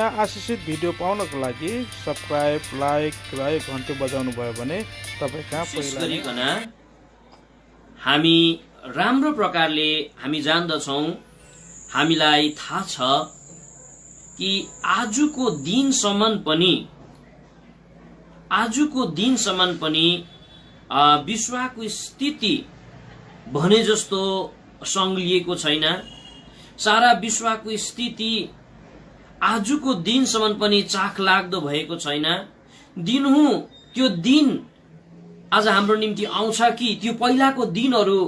नयाँ आशिषित भिडियो पाउनको लागि सब्स्क्राइब, लाइक र घन्टी बजाउनु भयो भने तपाई कहाँ पहिला हामी राम्रो प्रकारले हामी जान्दछौं, हामीलाई थाहा छ कि आजको दिनसम्म पनि विश्वको स्थिति भने जस्तो संग्लिएको छैन। सारा विश्वको स्थिति आजको दिनसम्म पनि चाखलाग्दो भएको छैन। दिनहुँ त्यो दिन आज हाम्रो निम्ति आउँछ कि त्यो पहिलाको दिनहरू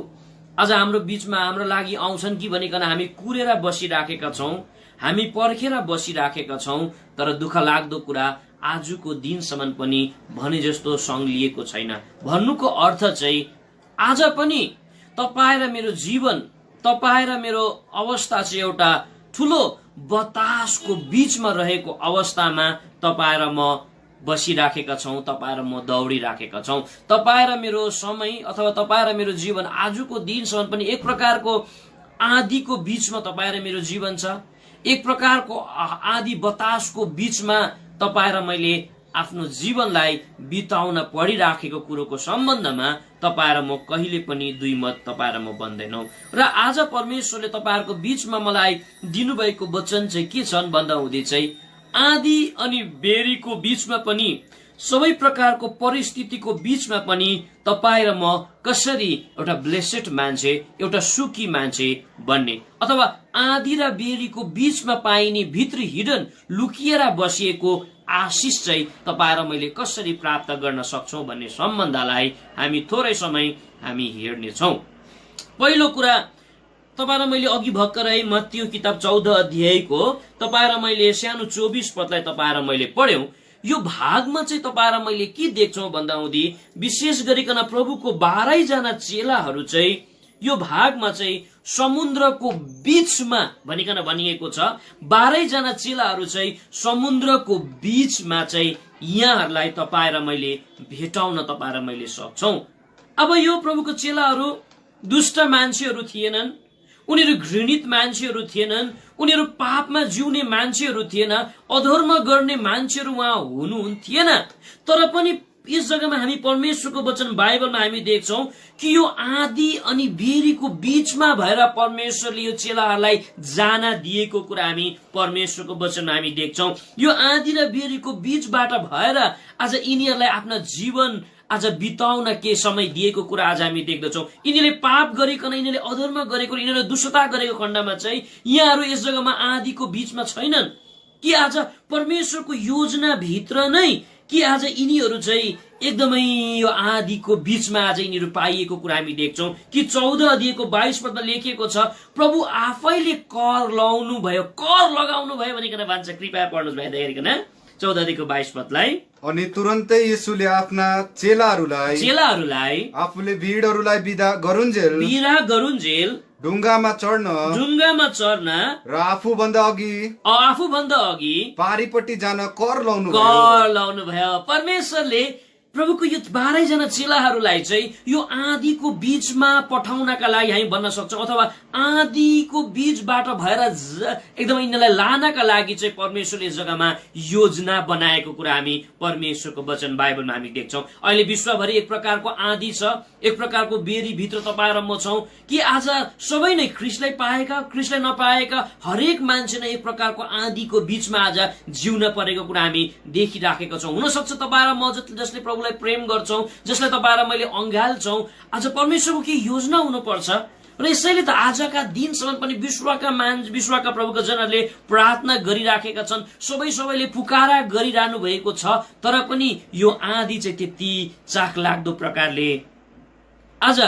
आज हाम्रो बीचमा हाम्रो लागि आउँछन् कि भनिकन हामी कुरेर बसिराखेका छौं, हामी पर्खेर बसिराखेका छौं। तर दुःख लाग्दो कुरा आजको दिनसम्म पनि भने जस्तो संग्लिएको छैन। भन्नुको अर्थ चाहिँ आज पनि तपाईं र मेरो जीवन, तपाईं र मेरो अवस्था चाहिँ एउटा ठूलो बतासको बीचमा रहेको अवस्थामा तपाईं र म बसिराखेका छौं, तपाईं र म दौडिराखेका छौं। तपाईं र मेरो समय अथवा तपाईं र मेरो जीवन आजको दिनसम्म पनि एक प्रकारको आँधीको बीचमा तपाईं र मेरो जीवन छ। एक प्रकारको आँधी बतासको बीचमा तपाईं र मैले आफ्नो जीवनलाई बिताउन पडिराखेको कुरोको सम्बन्धमा तपाईं र म कहिले पनि दुई मत तपाईं र म बन्दैनौ। र आज परमेश्वरले तपाईहरुको बीचमा मलाई दिनुभएको वचन चाहिँ के छन् भन्दा हुँदै चाहिँ आँधी अनि बेरीको बीचमा पनि, सबै प्रकारको परिस्थितिको बीचमा पनि तपाईं र म कसरी एउटा ब्लेसेड मान्छे, एउटा सुखी मान्छे बन्ने, अथवा आँधी र बेरीको बीचमा पाइने भित्री हिडन लुकिएर बसिएको आशिष चाहिँ तपाईं र मैले कसरी प्राप्त गर्न सक्छौं भन्ने सम्बन्धलाई हामी थोरै समय हामी हेर्नेछौं। पहिलो कुरा, तपाईं र मैले अघि भर्खरै मत्ती किताब 14 अध्यायको तपाईं र मैले सानो 24 पदलाई तपाईं र मैले पढ्यौं। यो भागमा चाहिँ तपाईं र मैले के देख्छौं भन्दा हुँदी विशेष गरिकन प्रभुको 12 जना चेलाहरू चाहिँ यो भागमा चाहिँ समुद्रको बीचमा भनिकन भनिएको छ। 12 जना चेलाहरू चाहिँ समुद्रको बीचमा चाहिँ यहाँहरूलाई तपाईं र मैले भेटाउन तपाईं र मैले सक्छौं। अब यो प्रभुको चेलाहरू दुष्ट मान्छेहरू थिएनन्, उनीहरू घृणित मान्छेहरू थिएनन्, उनीहरू पापमा जिउने मान्छेहरू थिएन, अधर्म गर्ने मान्छेहरू उहाँ हुनुहुन्थेन। तर पनि यस जग्गामा हामी परमेश्वरको वचन बाइबलमा हामी देख्छौं कि यो आँधी अनि बेरीको बीचमा भएर परमेश्वरले यो चेलाहरूलाई जान दिएको कुरा हामी परमेश्वरको वचनमा हामी देख्छौं। यो आँधी र बेरीको बीचबाट भएर आज यिनीहरूलाई आफ्ना जीवन आज बिताउन के समय दिएको कुरा आज हामी देख्दछौं। यिनीहरूले पाप गरिकन, यिनीहरूले अधर्म गरेको, यिनीहरूले दुष्टता गरेको खण्डमा चाहिँ यहाँहरू यस जग्गामा आँधीको बीचमा छैनन् कि आज परमेश्वरको योजना भित्र नै कि आज यिनीहरू चाहिँ एकदमै यो आँधीको बीचमा आज यिनीहरू पाइएको कुरा हामी देख्छौं कि 14 अध्यायको 22 पदमा लेखिएको छ, प्रभु आफैले कर लगाउनु भयो भनिकन भन्छ। कृपया पढ्नुस् भाइ दयागरिकन 14 अध्यायको 22 पदलाई। अनि तुरन्तै येशूले आफ्ना चेलाहरूलाई आफूले भीडहरूलाई बिदा गरुन्जेल ढुङ्गामा चढ्न र आफूभन्दा अघि पारीपट्टि जान कर लाउनु भयो। परमेश्वरले प्रभुको यो 12 जना चेलाहरूलाई चाहिँ यो आँधीको बीचमा पठाउनका लागि हामी भन्न सक्छौं, अथवा आँधीको बीचबाट भएर एकदमै यिनीहरूलाई लानका लागि चाहिँ परमेश्वरले यस जग्गामा योजना बनाएको कुरा हामी परमेश्वरको वचन बाइबलमा हामी देख्छौं। अहिले विश्वभरि एक प्रकारको आँधी छ, एक प्रकारको बेरी भित्र तपाईं र म छौं कि आज सबै नै ख्रीष्टलाई पाएका, ख्रीष्टलाई नपाएका हरेक मान्छे नै एक प्रकारको आँधीको बीचमा आज जिउन परेको कुरा हामी देखिराखेका छौं। हुन सक्छ तपाईं र म जसले प्रभुलाई प्रेम गर्छौं, जसलाई तपाईं र मैले अंगाल्छौं, आज परमेश्वरको के योजना हुनुपर्छ। र यसैले त आजका दिनसम्म पनि विश्वका प्रभुका जनहरूले प्रार्थना गरिराखेका छन्, सबैले पुकारा गरिरहनु भएको छ। तर पनि यो आँधी चाहिँ त्यति चाखलाग्दो प्रकारले आज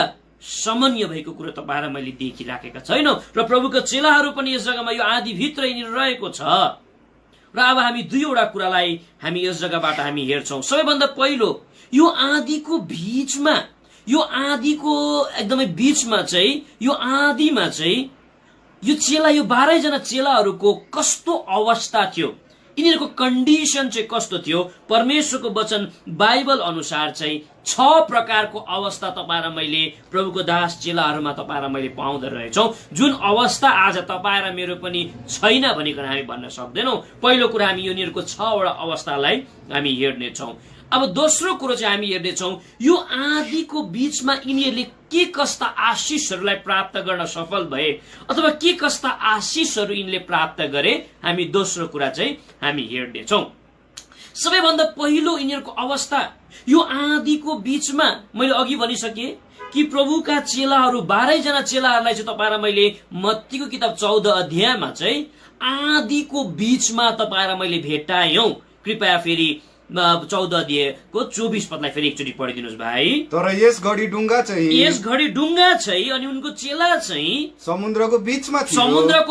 सामान्य भएको कुरा तपाईं र मैले देखिराखेका छैनौं। र प्रभुका चेलाहरू पनि यस जग्गामा यो आँधी भित्र यिनीहरू रहेको छ। र अब हामी दुईवटा कुरालाई हामी यस जग्गाबाट हामी हेर्छौं। सबैभन्दा पहिलो, यो आँधीको बीचमा, यो आँधीको एकदमै बीचमा चाहिँ, यो आँधीमा चाहिँ यो 12 जना चेलाहरूको कस्तो अवस्था थियो। यिनीहरूको कन्डिसन चाहिँ कस्तो थियो? परमेश्वरको वचन बाइबल अनुसार चाहिँ 6 प्रकारको अवस्था तपाईँ र मैले प्रभुको दास चेलाहरूमा तपाईँ र मैले पाउँदो रहेछौँ, जुन अवस्था आज तपाईँ र मेरो पनि छैन भनिकन हामी भन्न सक्दैनौँ। पहिलो कुरा हामी यिनीहरूको 6 वटा अवस्थालाई हामी हेर्नेछौँ। अब दोस्रो कुरो चाहिँ हामी हेर्नेछौँ, यो आँधीको बीचमा यिनीहरूले के कस्ता आशिषहरूलाई प्राप्त गर्न सफल भए अथवा के कस्ता आशिषहरू यिनले प्राप्त गरे, हामी दोस्रो कुरा चाहिँ हामी हेर्नेछौँ। सबैभन्दा पहिलो यिनीहरूको अवस्था, यो आँधीको बीचमा मैले अघि भनिसके कि प्रभुका चेलाहरू 12 जना चेलाहरूलाई चाहिँ तपाईँ र मैले मत्तीको किताब 14 अध्यायमा चाहिँ आँधीको बीचमा तपाईँ र मैले भेटायौं। कृपया फेरि 14 अध्यायको 24 पदलाई फेरि एकचोटि पढिदिनुहोस् भाइ। तर यस घडी डुङ्गा चाहिँ अनि उनको चेला चाहिँ समुद्रको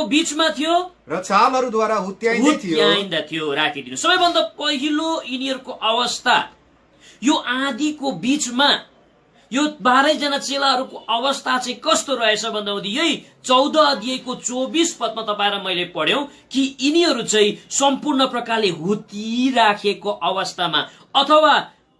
बीचमा थियो र छालहरूद्वारा हुत्याइँदै थियो। राखिदिनु। सबैभन्दा पहिलो यिनीहरूको अवस्था, यो आँधीको बीचमा यो 12 जना चेलाहरूको अवस्था चाहिँ कस्तो रहेछ भन्दा यही 14 अध्यायको 24 पदमा तपाईँ र मैले पढ्यौं कि यिनीहरू चाहिँ सम्पूर्ण प्रकारले हुतिराखेको अवस्थामा अथवा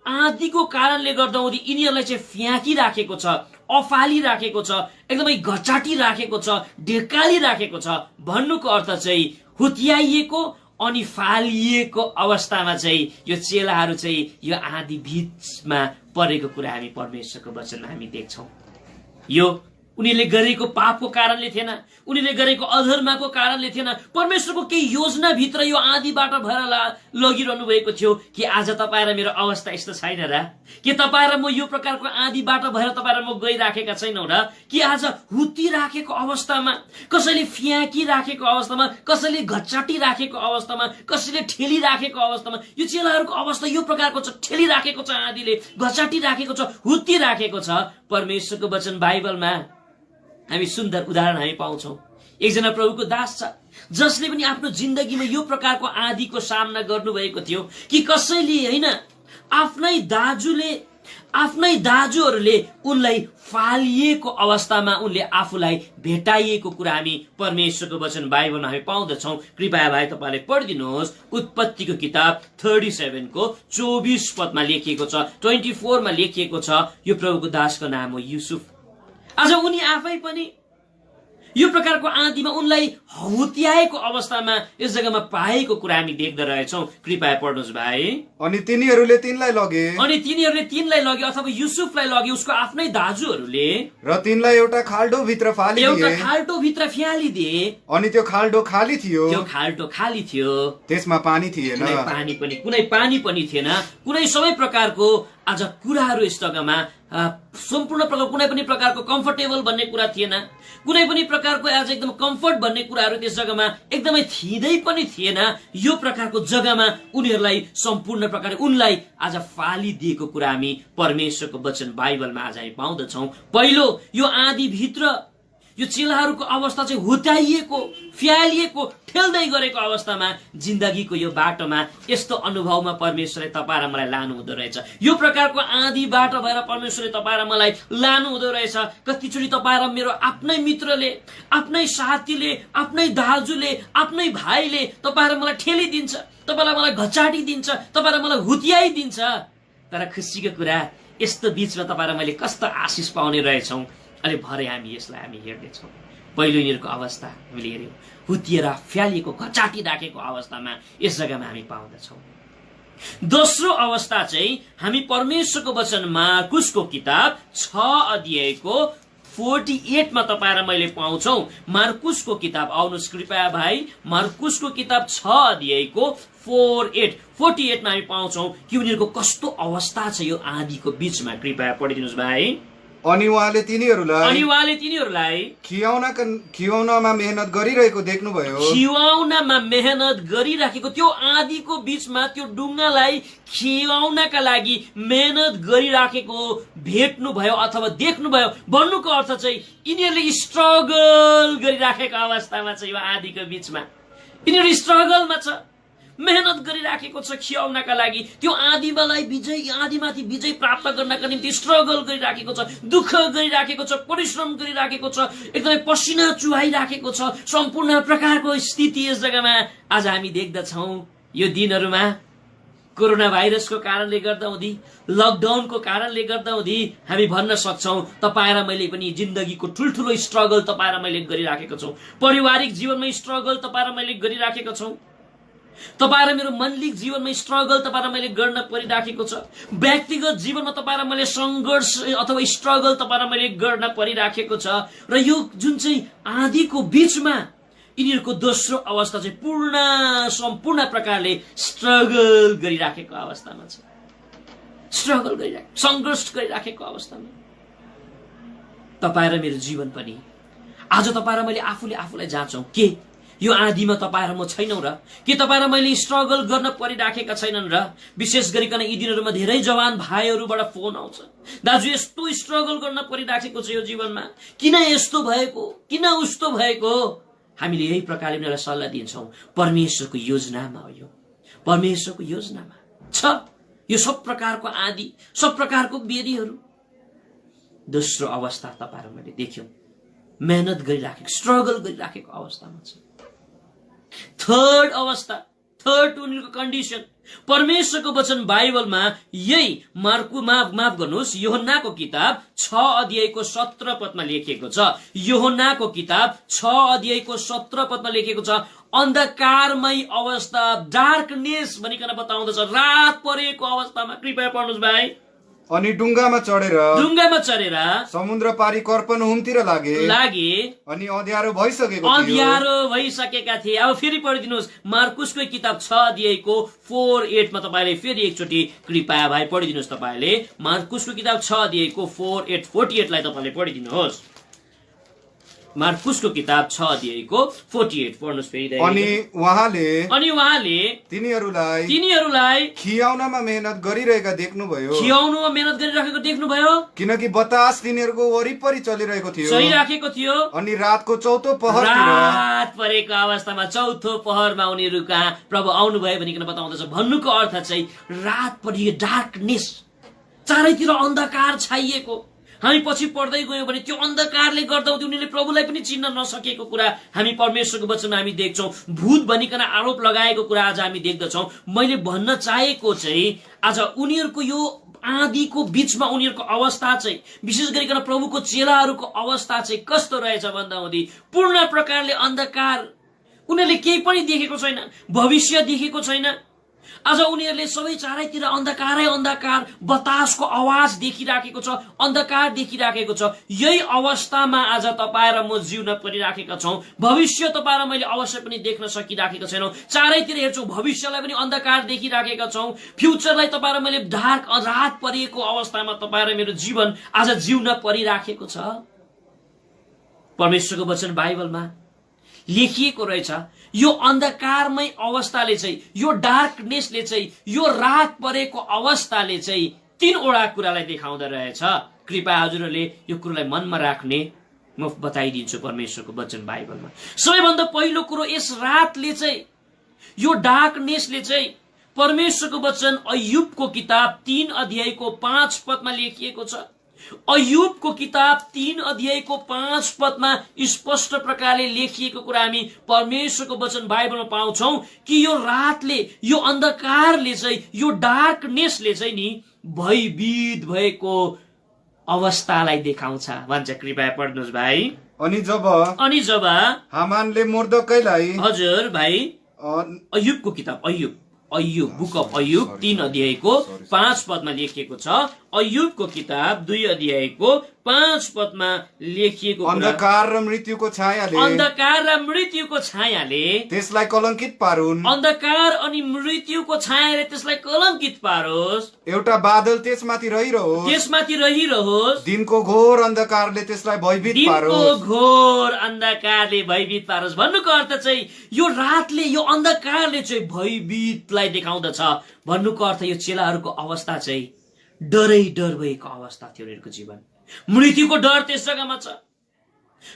आँधीको कारणले गर्दा यिनीहरूलाई चाहिँ फ्याँकिराखेको छ, अफालिराखेको छ, एकदमै घचाटी राखेको छ, ढेकाली राखेको छ। भन्नुको अर्थ चाहिँ हुत्याइएको अनि फालिएको अवस्थामा चाहिँ यो चेलाहरू चाहिँ यो आँधी बीचमा परेको कुरा हामी परमेश्वरको वचनमा हामी देख्छौं। यो उनीहरूले गरेको पापको कारणले थिएन, उनीहरूले गरेको अधर्मको कारणले थिएन, परमेश्वरको केही योजना भित्र यो आँधीबाट भएर लगिरहनु भएको थियो कि आज तपाईँ र मेरो अवस्था यस्तो छैन र? के तपाईँ र म यो प्रकारको आँधीबाट भएर तपाईँ र म गइराखेका छैनौँ र? कि आज हुतिराखेको अवस्थामा, कसैले फ्याँकिराखेको अवस्थामा, कसैले घचाटी राखेको अवस्थामा, कसैले ठेलिराखेको अवस्थामा यो चेलाहरूको अवस्था यो प्रकारको छ। ठेलिराखेको छ, आँधीले घचाटी राखेको छ, हुतिराखेको छ। परमेश्वरको वचन बाइबलमा हामी सुन्दर उदाहरण हामी पाउँछौं। एकजना प्रभुको दास छ जसले पनि आफ्नो जिन्दगीमा यो प्रकारको आँधीको सामना गर्नुभएको थियो कि कसैले होइन, आफ्नै दाजुहरूले उनलाई फालिएको अवस्थामा उनले आफूलाई भेटाइएको कुरा हामी परमेश्वरको वचन बाइबलमा हामी पाउँदछौँ। कृपया भाइ तपाईँले पढिदिनुहोस्। उत्पत्तिको किताब 37 को 24 पदमा लेखिएको छ, 24 मा लेखिएको छ। यो प्रभुको दासको नाम हो युसुफ। आज उनी आफै पनि यो प्रकारको आँधीमा उनलाई हुत्याएको अवस्थामा यस जग्गामा पाएको कुरा हामी देख्दै रहेछौँ। कृपया पढ्नुहोस् भाइ। अनि तिनीहरूले तिनलाई लगे अथवा युसुफलाई लगे उसको आफ्नै दाजुहरूले र तिनलाई एउटा खाल्डो भित्र फ्यालिदिए। अनि त्यो खाल्डो खाली थियो, त्यसमा पानी थिएन, कुनै पानी पनि थिएन, कुनै सबै प्रकारको आज कुराहरू यस जग्गामा सम्पूर्ण प्रकार कुनै पनि प्रकारको कम्फर्टेबल भन्ने कुरा थिएन, कुनै पनि प्रकारको आज एकदम कम्फर्ट भन्ने कुराहरू त्यस जग्गामा एकदमै थिँदै पनि थिएन। यो प्रकारको जग्गामा उनीहरूलाई सम्पूर्ण प्रकारले उनलाई आज फालिदिएको कुरा हामी परमेश्वरको वचन बाइबलमा आज हामी पाउँदछौँ। पहिलो यो आँधी भित्र यो चेलाहरूको अवस्था चाहिँ हुत्याइएको, फ्यालिएको, ठेल्दै गरेको अवस्थामा जिन्दगीको यो बाटोमा यस्तो अनुभवमा परमेश्वरले तपाईँ र मलाई लानु हुँदो रहेछ। यो प्रकारको आँधीबाट भएर परमेश्वरले तपाईँ र मलाई लानु हुँदो रहेछ। कतिचोटि तपाईँ र मेरो आफ्नै मित्रले, आफ्नै साथीले, आफ्नै दाजुले, आफ्नै भाइले तपाईँ र मलाई ठेलिदिन्छ, तपाईँलाई मलाई घचाटी दिन्छ, तपाईँ र मलाई हुत्याइदिन्छ। तर खुसीको कुरा यस्तो बीचमा तपाईँ र मैले कस्तो आशिष पाउने रहेछौँ। अहिले भरे यसलाई हामी हेर्नेछौँ। पहिलो यिनीहरूको अवस्था हामीले हेर्यौँ, हुतिएर फ्यालिएको, घचाटी राखेको अवस्थामा यस जग्गामा हामी पाउँदछौँ। दोस्रो अवस्था चाहिँ हामी परमेश्वरको वचन मार्कुसको किताब 6 अध्यायको 48 मा तपाईँ र मैले पाउँछौँ। मार्कुसको किताब, आउनुहोस् कृपया भाइ, मार्कुसको किताब 6 अध्यायको 48 मा हामी पाउँछौँ कि उनीहरूको कस्तो अवस्था छ यो आँधीको बीचमा। कृपया पढिदिनुहोस् भाइ। अनि उहाँले तिनीहरूलाई खियाउनमा मेहनत गरिरहेको देख्नुभयो। खियाउनमा मेहनत गरिराखेको त्यो आँधीको बीचमा त्यो डुङ्गालाई खियाउनका लागि मेहनत गरिराखेको भेट्नुभयो अथवा देख्नुभयो। भन्नुको अर्थ चाहिँ यिनीहरूले स्ट्रगल गरिराखेको अवस्थामा छ। यो आँधीको बीचमा यिनीहरू स्ट्रगलमा छ, मेहनत गरिराखेको छ खियाउनका लागि। त्यो आँधीमाथि विजय प्राप्त गर्नका निम्ति स्ट्रगल गरिराखेको छ, दुःख गरिराखेको छ, परिश्रम गरिराखेको छ, एकदमै पसिना चुहाइराखेको छ। सम्पूर्ण प्रकारको स्थिति यस जग्गामा आज हामी देख्दछौँ। यो दिनहरूमा कोरोना भाइरसको कारणले गर्दा हुँदी, लकडाउनको कारणले गर्दा हुँदी हामी भन्न सक्छौं तपाईँ र मैले पनि जिन्दगीको ठुल्ठुलो स्ट्रगल तपाईँ र मैले गरिराखेका छौं। पारिवारिक जीवनमा स्ट्रगल तपाईँ र मैले गरिराखेका छौं। तपाईँ र मेरो मनलिक जीवनमा स्ट्रगल तपाईँ र मैले गर्न परिराखेको छ। व्यक्तिगत जीवनमा तपाईँ र मैले सङ्घर्ष अथवा स्ट्रगल तपाईँ र मैले गर्न परिराखेको छ। र यो जुन चाहिँ आँधीको बीचमा यिनीहरूको दोस्रो अवस्था चाहिँ सम्पूर्ण प्रकारले स्ट्रगल गरिराखेको अवस्थामा छ। स्ट्रगल गरिराखेको, सङ्घर्ष गरिराखेको अवस्थामा तपाईँ र मेरो जीवन पनि आज तपाईँ र मैले आफूलाई जाँचौं के यो आँधीमा तपाईँ र म छैनौं र? के तपाईँ र मैले स्ट्रगल गर्न परिराखेका छैनन् र? विशेष गरिकन यी दिनहरूमा धेरै जवान भाइहरूबाट फोन आउँछ, दाजु यस्तो स्ट्रगल गर्न परिराखेको छ यो जीवनमा, किन यस्तो भएको, किन उस्तो भएको? हामीले यही प्रकारले उनीहरूलाई सल्लाह दिन्छौं, परमेश्वरको योजनामा हो। यो परमेश्वरको योजनामा छ। यो सब प्रकारको आँधी, सब प्रकारको बेरीहरू। दोस्रो अवस्था तपाईँ र मैले देख्यौं, मेहनत गरिराखेको, स्ट्रगल गरिराखेको अवस्थामा छ। थर्ड अवस्था, थर्ड उनीहरूको कन्डिसन परमेश्वरको वचन बाइबलमा यही माफ गर्नुहोस्, यूहन्नाको किताब 6 अध्यायको 17 पदमा लेखिएको छ। यूहन्नाको किताब 6 अध्यायको 17 पदमा लेखिएको छ, अन्धकारमय अवस्था, डार्कनेस भनिकन बताउँदछ, रात परेको अवस्थामा। कृपया पढ्नुहोस् भाइ। अनि डुङ्गामा चढेर समुद्र पारी कर्पनहुमतिर लागे अनि अँध्यारो भइसकेका थिए। अब फेरि पढिदिनुहोस्, मार्कुसको किताब 6 अध्यायको 4:8 मा तपाईले फेरि एकचोटि कृपया भाइ पढिदिनुहोस्। तपाईले मार्कुसको किताब 6 अध्यायको 4:8 48 लाई तपाईले पढिदिनुहोस्। मार्कुसको किताब 6 अध्यायको 48 पढ्नुहोस् फेरि। अनि उहाँले तिनीहरूलाई खियाउनमा मेहनत गरिरहेका देख्नुभयो, किनकि बतास तिनीहरूको वरिपरि चलिरहेको थियो, सही राखेको थियो। अनि रातको चौथो पहर, रात परेको अवस्थामा चौथो पहरमा उनीहरू कहाँ प्रभु आउनुभयो भनिकन बताउँदछ। भन्नुको अर्थ चाहिँ रात परि डार्कनेस, चारैतिर अन्धकार छाइएको। हामी पछि पढ्दै गयौं भने त्यो अन्धकारले गर्दा उनीहरूले प्रभुलाई पनि चिन्न नसकेको कुरा हामी परमेश्वरको वचनमा हामी देख्छौं। भूत भनिकन आरोप लगाएको कुरा आज हामी देख्दछौं। मैले भन्न चाहेको चाहिँ आज उनीहरूको यो आँधीको बीचमा उनीहरूको अवस्था चाहिँ, विशेष गरिकन प्रभुको चेलाहरूको अवस्था चाहिँ कस्तो रहेछ भन्दा हुँदी पूर्ण प्रकारले अन्धकार। उनीहरूले केही पनि देखेको छैन, भविष्य देखेको छैन। आज उनीहरूले सबै चारैतिर अन्धकारै अन्धकार, बतासको आवाज देखिराखेको छ, अन्धकार देखिराखेको छ। यही अवस्थामा आज तपाईँ र म जिउन परिराखेका छौं। भविष्य तपाईँ र मैले अवश्य पनि देख्न सकिराखेका छैनौं। चारैतिर हेर्छौं, भविष्यलाई पनि अन्धकार देखिराखेका छौं। फ्युचरलाई तपाईँ र मैले डार्क, रात परिएको अवस्थामा तपाईँ र मेरो जीवन आज जिउन परिराखेको छ। परमेश्वरको वचन बाइबलमा लेखिएको रहेछ, यो अन्धकारमय अवस्थाले चाहिँ, यो डार्कनेसले चाहिँ, यो रात परेको अवस्थाले चाहिँ 3वटा कुरालाई देखाउँदो रहेछ। कृपया हजुरहरूले यो कुरालाई मनमा राख्ने, म बताइदिन्छु परमेश्वरको वचन बाइबलमा। सबैभन्दा पहिलो कुरो, यस रातले चाहिँ, यो डार्कनेसले चाहिँ, परमेश्वरको वचन अय्युबको किताब 3 अध्यायको 5 पदमा लेखिएको छ। अय्युबको किताब 3 अध्यायको 5 पदमा स्पष्ट प्रकारले लेखिएको कुरा हामी परमेश्वरको वचन बाइबलमा पाउँछौं कि यो रातले, यो अन्धकारले चाहिँ, यो डार्कनेसले चाहिँ नि भयभीत भएको अवस्थालाई देखाउँछ भन्छ। कृपया पढ्नुहोस् भाइ। अनि जब हामानले मुर्दकैलाई, हजुर भाइ, अय्युबको किताब अय्युब बुक अफ अय्युब 3 अध्यायको 5 पदमा लेखिएको छ। अय्युबको किताब 2 अध्यायको 5 पदमा लेखिएको अन्धकार र मृत्युको छायाले त्यसलाई कलंकित पारुन्, अन्धकार अनि मृत्युको छायाले त्यसलाई कलंकित पारोस्। एउटा बादल त्यसमाथि रहिरहोस्, दिनको घोर अन्धकारले त्यसलाई भयभीत पारोस्। भन्नुको अर्थ चाहिँ यो रातले, यो अन्धकारले चाहिँ भयभीतलाई देखाउँदछ। भन्नुको अर्थ यो चेलाहरूको अवस्था चाहिँ डर भएको अवस्था थियो। उनीहरूको जीवन मृत्युको डर त्यस जग्गामा छ।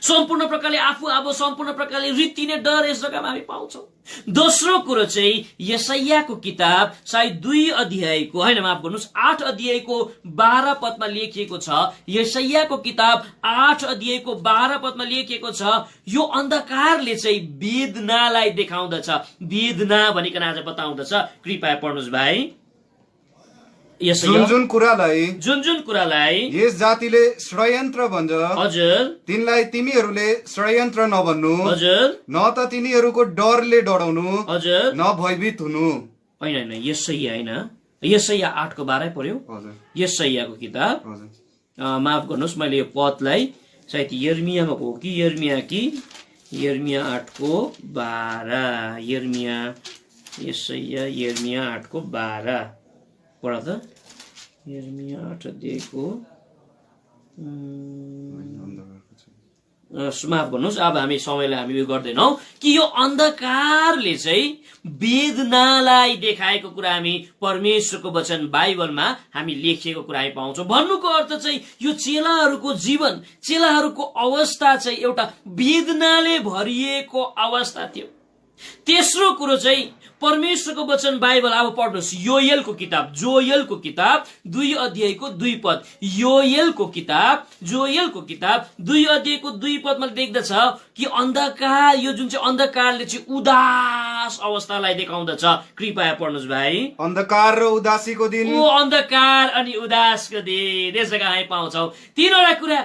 सम्पूर्ण प्रकारले आफू अब सम्पूर्ण प्रकारले रित्तिने डर यस जग्गामा हामी पाउँछौँ। दोस्रो कुरो चाहिँ यशायाको किताब सायद 2 अध्यायको हैन माफ गर्नुस् 8 अध्यायको 12 पदमा लेखिएको छ। यशायाको किताब 8 अध्यायको 12 पदमा लेखिएको छ, यो अन्धकारले चाहिँ वेदनालाई देखाउँदछ। वेदना भनिकन आज बताउँदछ। कृपया पढ्नुस् भाइ। जुन जुन कुरालाई यस जातिले षड्यन्त्र भन्छ, हजुर, तिनलाई तिमीहरूले षड्यन्त्र नभन्नु, हजुर, न त तिनीहरूको डरले डराउनु, हजुर, न भयभीत हुनु। होइन यसैया होइन, यसैया 8 को 12 पढ्यो। यसैयाको किताब, माफ गर्नुहोस् मैले यो पदलाई सायद यर्मियामा हो कि यर्मिया 8 को 12, यर्मिया 8 को 12 पढ त। यर्मिया 8 अध्यायको माफ गर्नुहोस्, अब हामी समयलाई हामी उयो गर्दैनौ कि यो अन्धकारले चाहिँ वेदनालाई देखाएको कुरा हामी परमेश्वरको वचन बाइबलमा हामी लेखिएको कुरा हामी पाउँछौँ। भन्नुको अर्थ चाहिँ यो चेलाहरूको जीवन, चेलाहरूको अवस्था चाहिँ एउटा वेदनाले भरिएको अवस्था थियो। तेस्रो कुरो चाहिँ परमेश्वरको वचन बाइबल, अब पढ्नुहोस् योएलको किताब 2 अध्यायको 2 पद। योएलको किताब 2 अध्यायको 2 पदमा देख्दछ कि अन्धकार, यो जुन चाहिँ अन्धकारले चाहिँ उदास अवस्थालाई देखाउँदछ। कृपया पढ्नुहोस् भाइ। अन्धकार र उदासीको दिन, अन्धकार अनि उदासको दिन, यस जग्गा हामी पाउँछौँ। तीनवटा कुरा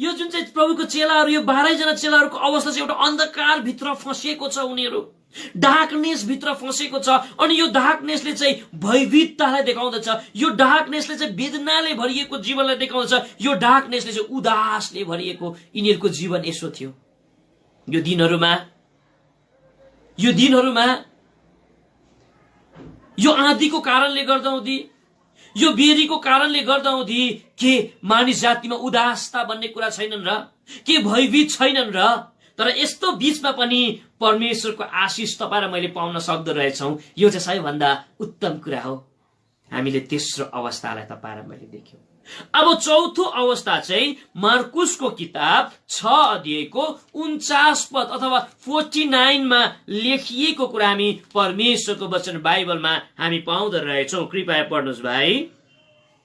यो जुन चाहिँ प्रभुको चेलाहरू, यो 12 जना चेलाहरूको अवस्था चाहिँ एउटा अन्धकार भित्र फँसिएको छ। उनीहरू डार्कनेस भित्र फँसेको छ अनि यो डार्कनेसले चाहिँ भयभीततालाई देखाउँदछ। यो डार्कनेसले चाहिँ वेदनाले भरिएको जीवनलाई देखाउँदछ। यो डार्कनेसले चाहिँ उदासले भरिएको यिनीहरूको जीवन यसो थियो। यो दिनहरूमा यो आँधीको कारणले गर्दा हुँदी, यो बेरीको कारणले गर्दा हुँदी के मानिस जातिमा उदासता भन्ने कुरा छैनन् र, के भयभीत छैनन् र, तर यस्तो बीचमा पनि परमेश्वरको आशिष तपाईँ र मैले पाउन सक्दो रहेछौँ। यो चाहिँ सबैभन्दा उत्तम कुरा हो। हामीले तेस्रो अवस्थालाई तपाईँ र मैले देख्यौँ। अब चौथो अवस्था चाहिँ मार्कुसको किताब 6 अध्यायको 49 पद अथवा 49 मा लेखिएको कुरा हामी परमेश्वरको वचन बाइबलमा हामी पाउँदो रहेछौँ। कृपया पढ्नुहोस् भाइ।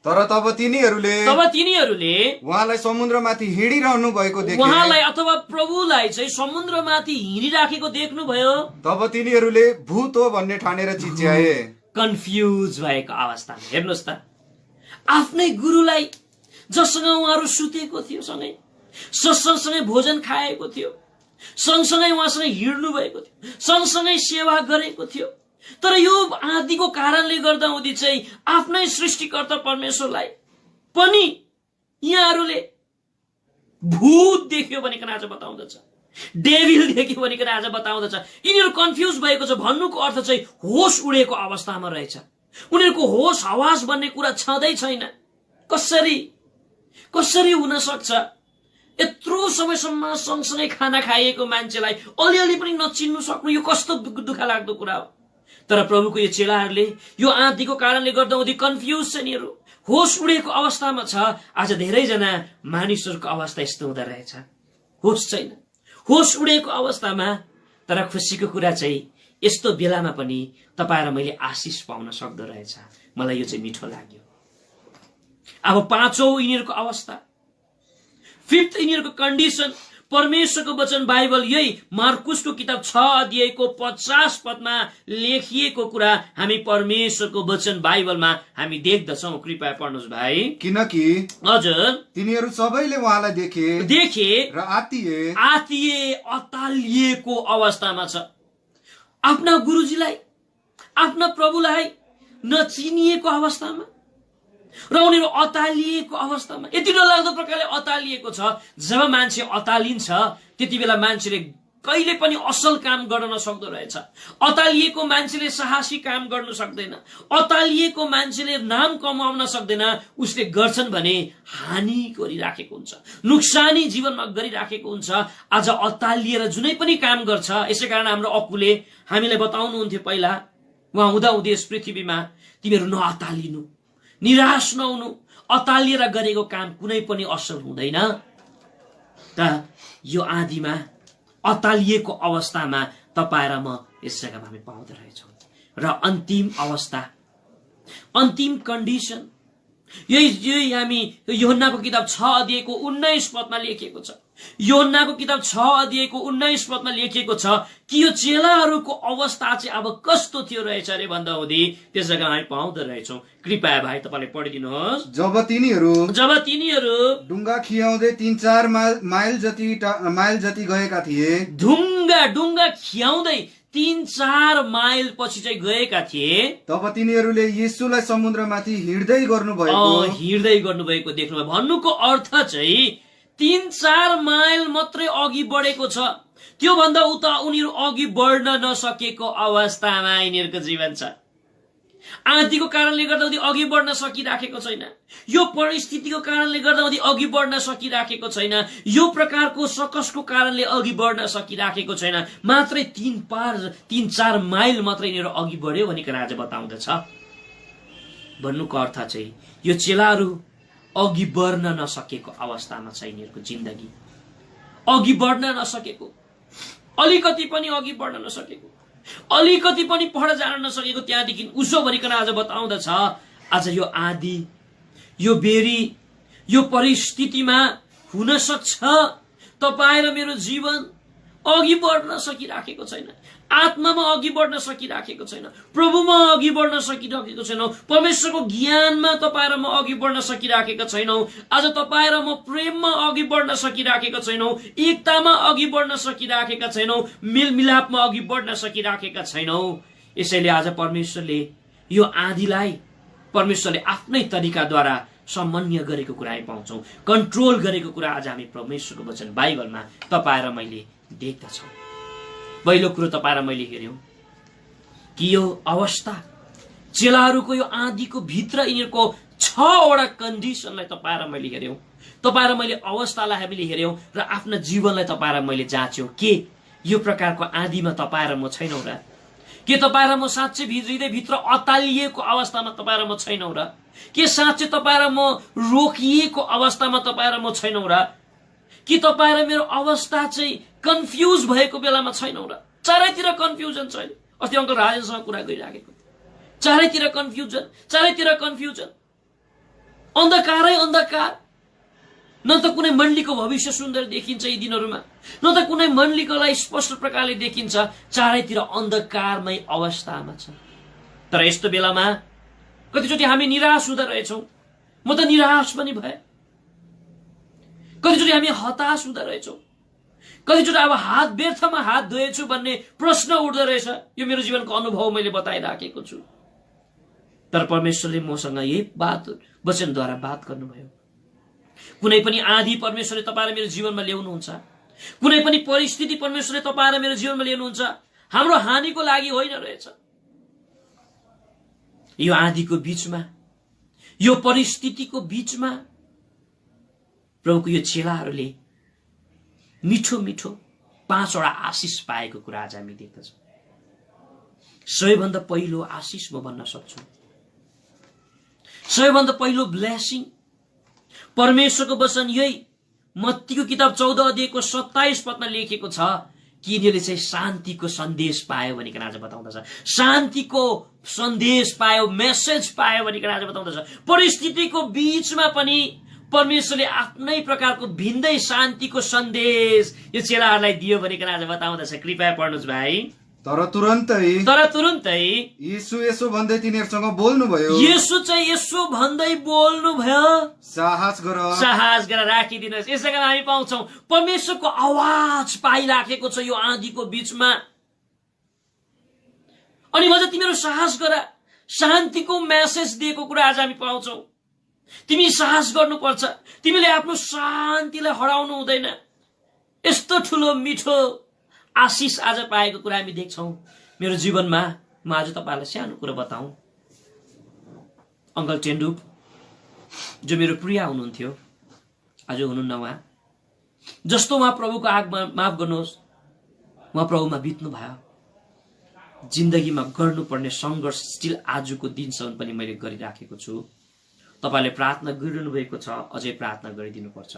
तर तब तिनीहरूले उहाँलाई समुद्रमाथि हिँडिरहनु भएको देखे, उहाँलाई अथवा प्रभुलाई चाहिँ समुद्रमाथि हिँडिराखेको देख्नुभयो। तब तिनीहरूले भूत हो भन्ने ठानेर चिच्याए। कन्फ्युज भएको अवस्था। हेर्नुहोस् त, आफ्नै गुरुलाई जससँग उहाँहरू सुतेको थियो, सँगै भोजन खाएको थियो, सँगसँगै उहाँसँग हिँड्नु भएको थियो, सँगसँगै सेवा गरेको थियो, तर यो आँधीको कारणले गर्दा हुँदी चाहिँ आफ्नै सृष्टिकर्ता परमेश्वरलाई पनि यहाँहरूले भूत देख्यो भनिकन आज बताउँदछ, डेभिल देख्यो भनिकन आज बताउँदछ। यिनीहरू कन्फ्युज भएको छ। भन्नुको अर्थ चाहिँ होस उडेको अवस्थामा रहेछ। उनीहरूको होस हवास भन्ने कुरा छँदै छैन। कसरी हुन सक्छ? यत्रो समयसम्म सँगसँगै खाना खाइएको मान्छेलाई अलिअलि पनि नचिन्नु सक्नु, यो कस्तो दुःख लाग्दो कुरा हो। तर प्रभुको यो चेलाहरूले यो आँधीको कारणले गर्दा उनी कन्फ्युज छन्, यिनीहरू होस उडेको अवस्थामा छ। आज धेरैजना मानिसहरूको अवस्था यस्तो हुँदो रहेछ, होस छैन, होस उडेको अवस्थामा। तर खुसीको कुरा चाहिँ यस्तो बेलामा पनि तपाईँ र मैले आशिष पाउन सक्दो रहेछ। मलाई यो चाहिँ मिठो लाग्यो। अब पाँचौं यिनीहरूको अवस्था, फिफ्थ यिनीहरूको कन्डिसन, परमेश्वरको वचन बाइबल यही मार्कुसको किताब 6 अध्यायको 50 पदमा लेखिएको कुरा हामी परमेश्वरको वचन बाइबलमा हामी देख्दछौँ। कृपया पढ्नुहोस् भाइ। किनकि हजुर तिनीहरू सबैले उहाँलाई देखे र आतिए अतालिएको अवस्थामा छ। आफ्ना गुरुजीलाई, आफ्ना प्रभुलाई नचिनिएको अवस्थामा र उनीहरू अतालिएको अवस्थामा, यति डरलाग्दो प्रकारले अतालिएको छ। जब मान्छे अतालिन्छ त्यति बेला मान्छेले कहिले पनि असल काम गर्न नसक्दो रहेछ। अतालिएको मान्छेले साहसी काम गर्न सक्दैन। अतालिएको मान्छेले नाम कमाउन सक्दैन। उसले गर्छन् भने हानि गरिराखेको हुन्छ, नुक्सानी जीवनमा गरिराखेको हुन्छ। आज अतालिएर जुनै पनि काम गर्छ। यसै कारण हाम्रो अपुले हामीलाई बताउनुहुन्थ्यो पहिला उहाँ हुँदाहुँदै यस पृथ्वीमा, तिमीहरू नअतालिनु, निराश नहुनु, अतालिएर गरेको काम कुनै पनि असल हुँदैन। त यो आँधीमा अतालिएको अवस्थामा तपाईँ र म यस जग्गामा हामी पाउँदो रहेछौँ। र अन्तिम अवस्था, अन्तिम कन्डिसन यही हामी यूहन्नाको किताब 6 अध्यायको 19 पदमा लेखिएको छ। यूहन्नाको किताब 6 अध्यायको 19 पदमा लेखिएको छ कि यो चेलाहरूको अवस्था चाहिँ अब कस्तो थियो रहेछ अरे भन्दा हुँदै त्यस जग्गामा हामी पाउँदो रहेछौँ। कृपया भाइ तपाईँले पढिदिनुहोस्। जब तिनीहरू डुङ्गा खियाउँदै 3-4 माइल जति गएका थिए, डुङ्गा खियाउँदै 3-4 माइल पछि चाहिँ गएका थिए, तब तिनीहरूले येशूलाई समुद्रमाथि हिँड्दै गर्नुभएको देख्नुभयो। भन्नुको अर्थ चाहिँ 3-4 माइल मात्रै अघि बढेको छ, त्यो भन्दा उता उनीहरू अघि बढ्न नसकेको अवस्थामा यिनीहरूको जीवन छ। आँधीको कारणले गर्दा उनी अघि बढ्न सकिराखेको छैन, यो परिस्थितिको कारणले गर्दा उनी अघि बढ्न सकिराखेको छैन, यो प्रकारको सकसको कारणले अघि बढ्न सकिराखेको छैन। मात्रै 3-4 माइल मात्रै यिनीहरू अघि बढ्यो भनेर आज बताउँदछ। भन्नुको अर्थ चाहिँ यो चेलाहरू अघि बढ्न नसकेको अवस्थामा छ। यिनीहरूको जिन्दगी अघि बढ्न नसकेको, अलिकति पनि अघि बढ्न नसकेको, अलिकति पनि पढ जान नसकेको, त्यहाँदेखि उसो भनिकन आज बताउँदछ आज यो आँधी, यो बेरी, यो परिस्थितिमा हुन सक्छ तपाईँ र मेरो जीवन अघि बढ्न सकिराखेको छैन, आत्मामा अघि बढ्न सकिराखेको छैन, प्रभुमा अघि बढ्न सकिराखेको छैनौँ, परमेश्वरको ज्ञानमा तपाईँ र म अघि बढ्न सकिराखेका छैनौँ। आज तपाईँ र म प्रेममा अघि बढ्न सकिराखेका छैनौँ, एकतामा अघि बढ्न सकिराखेका छैनौँ, मेलमिलापमा अघि बढ्न सकिराखेका छैनौँ। यसैले आज परमेश्वरले यो आँधीलाई परमेश्वरले आफ्नै तरिकाद्वारा सामान्य गरेको कुरा हामी पाउँछौँ, कन्ट्रोल गरेको कुरा आज हामी परमेश्वरको वचन बाइबलमा तपाईँ र मैले देख्दछौँ। पहिलो कुरो तपाईँ र मैले हेर्यौँ कि यो अवस्था चेलाहरूको यो आँधीको भित्र यिनीहरूको 6वटा कन्डिसनलाई तपाईँ र मैले हेर्यौँ, तपाईँ र मैले अवस्थालाई हामीले हेर्यौँ र आफ्नो जीवनलाई तपाईँ र मैले जाँच्यौँ। के यो प्रकारको आँधीमा तपाईँ र म छैनौँ र? के तपाईँ र म साँच्चै हृदयभित्र अतालिएको अवस्थामा तपाईँ र म छैनौँ र? के साँच्चै तपाईँ र म रोकिएको अवस्थामा तपाईँ र म छैनौँ र? कि तपाईँ र मेरो अवस्था चाहिँ कन्फ्युज भएको बेलामा छैनौँ र? चारैतिर कन्फ्युजन छ। अस्ति अङ्कल राजेशसँग कुरा गरिराखेको, चारैतिर कन्फ्युजन, चारैतिर कन्फ्युजन, अन्धकारै अन्धकार। न त कुनै मण्डलीको भविष्य सुन्दर देखिन्छ यी दिनहरूमा, न त कुनै मण्डलीकोलाई स्पष्ट प्रकारले देखिन्छ, चारैतिर अन्धकारमय अवस्थामा छ। तर यस्तो बेलामा कतिचोटि हामी निराश हुँदो रहेछौँ। म त निराश पनि भए, कतिचोटि हामी हताश हुँदो रहेछौँ, कतिचोटि अब हात व्यर्थमा हात धोएछु भन्ने प्रश्न उठ्दो रहेछ। यो मेरो जीवनको अनुभव मैले बताइराखेको छु। तर परमेश्वरले मसँग यही वचनद्वारा बात गर्नुभयो। कुनै पनि आँधी परमेश्वरले तपाईँ र मेरो जीवनमा ल्याउनुहुन्छ, कुनै पनि परिस्थिति परमेश्वरले तपाईँ र मेरो जीवनमा ल्याउनुहुन्छ, हाम्रो हानिको लागि होइन रहेछ। यो आँधीको बीचमा, यो परिस्थितिको बीचमा प्रभुको यो चेलाहरूले मिठो मिठो 5वटा आशिष पाएको कुरा आज हामी देख्दछौँ। सबैभन्दा पहिलो आशिष म भन्न सक्छु, सबैभन्दा पहिलो ब्लेसिङ परमेश्वरको वचन यही मत्तीको किताब 14 अध्यायको 27 पदमा लेखिएको छ कि यिनीहरूले चाहिँ शान्तिको सन्देश पायो भनिकन आज बताउँदछ। शान्तिको सन्देश पायो, मेसेज पायो भनिकन आज बताउँदछ। परिस्थितिको बीचमा पनि परमेश्वरले आफ्नै प्रकारको भिन्दै शान्तिको सन्देश यो चेलाहरूलाई दियो भनिकन आज बताउँदछ। कृपया पढ्नुहोस् भाइ। तर तुरुन्तै येशू यसो भन्दै तिनीहरूसँग बोल्नुभयो, येशू चाहिँ यसो भन्दै बोल्नुभयो, साहस गर राखिदिनुहोस्। यस जग्गामा हामी पाउँछौँ परमेश्वरको आवाज पाइराखेको छ यो आँधीको बीचमा। अनि भन्छ तिमीहरू साहस गर, शान्तिको मेसेज दिएको कुरा आज हामी पाउँछौँ। तिमी साहस गर्नुपर्छ, तिमीले आफ्नो शान्तिलाई हराउनु हुँदैन। यस्तो ठुलो मिठो आशिष आज पाएको कुरा हामी देख्छौँ मेरो जीवनमा। म आज तपाईँलाई सानो कुरा बताउँ। अङ्कल टेन्डुप जो मेरो प्रिया हुनुहुन्थ्यो, आज हुनुहुन्न उहाँ, जस्तो उहाँ प्रभुको आगमा माफ गर्नुहोस्, उहाँ प्रभुमा बित्नु भयो। जिन्दगीमा गर्नुपर्ने सङ्घर्ष स्टिल आजको दिनसम्म पनि मैले गरिराखेको छु। तपाईँले प्रार्थना गरिरहनु भएको छ, अझै प्रार्थना गरिदिनुपर्छ।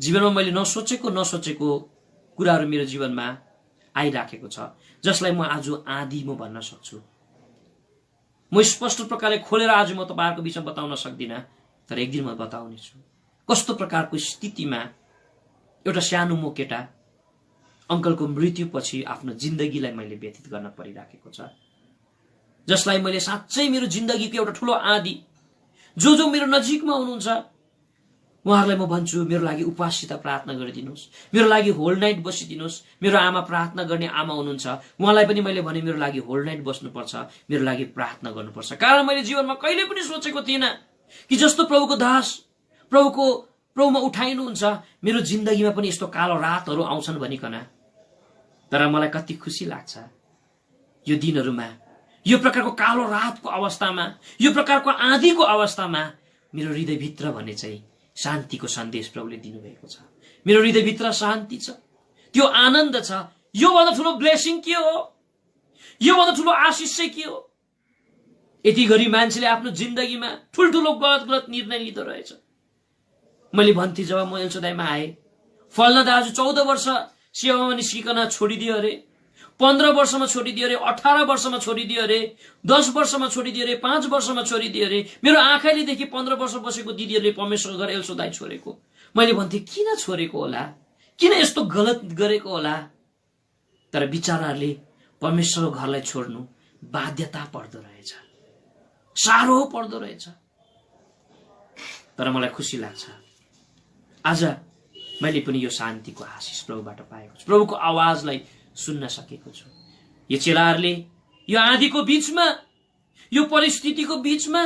जीवनमा मैले नसोचेको कुराहरू मेरो जीवनमा आइराखेको छ, जसलाई म आज आँधी म भन्न सक्छु। म स्पष्ट प्रकारले खोलेर आज म तपाईँहरूको बिचमा बताउन सक्दिनँ, तर एक दिन म बताउनेछु कस्तो प्रकारको स्थितिमा एउटा सानो म केटा अङ्कलको मृत्युपछि आफ्नो जिन्दगीलाई मैले व्यतीत गर्न परिराखेको छ, जसलाई मैले साँच्चै मेरो जिन्दगीको एउटा ठुलो आँधी जो मेरो नजिकमा हुनुहुन्छ उहाँहरूलाई म भन्छु मेरो लागि उपवाससित प्रार्थना गरिदिनुहोस्, मेरो लागि होल नाइट बसिदिनुहोस्। मेरो आमा प्रार्थना गर्ने आमा हुनुहुन्छ, उहाँलाई पनि मैले भने मेरो लागि होल नाइट बस्नुपर्छ, मेरो लागि प्रार्थना गर्नुपर्छ। कारण मैले जीवनमा कहिले पनि सोचेको थिइनँ कि जस्तो प्रभुको दास प्रभुमा उठाइनुहुन्छ मेरो जिन्दगीमा पनि यस्तो कालो रातहरू आउँछन् भनिकन। तर मलाई कति खुसी लाग्छ यो दिनहरूमा, यो प्रकारको कालो रातको अवस्थामा, यो प्रकारको आँधीको अवस्थामा मेरो हृदयभित्र भने चाहिँ शान्तिको सन्देश प्रभुले दिनुभएको छ। मेरो हृदयभित्र शान्ति छ, त्यो आनन्द छ। योभन्दा ठुलो ब्लेसिङ के हो? योभन्दा ठुलो आशिष चाहिँ के हो? यति घरि मान्छेले आफ्नो जिन्दगीमा ठुल्ठुलो गलत निर्णय लिँदो रहेछ। मैले भन्थे जब म एल्सोदाईमा आए, फल्ना दाजु 14 वर्ष सेवामा निस्किकन छोडिदियो अरे, 15 वर्षमा छोडिदियो अरे, 18 वर्षमा छोडिदियो अरे, 10 वर्षमा छोडिदियो अरे, 5 वर्षमा छोडिदियो अरे। मेरो आँखाले देखे 15 वर्ष बसेको दिदीहरूले परमेश्वर घर एल्सोदाई छोडेको। मैले भन्थे किन छोडेको होला, किन यस्तो गलत गरेको होला? तर बिचाराहरूले परमेश्वरको घरलाई छोड्नु बाध्यता पर्दो रहेछ, साह्रो पर्दो रहेछ। तर मलाई खुसी लाग्छ आज मैले पनि यो शान्तिको आशिष प्रभुबाट पाएको छु, प्रभुको आवाजलाई सुन्न सकेको छु। यो चेलाहरूले यो आँधीको बीचमा, यो परिस्थितिको बीचमा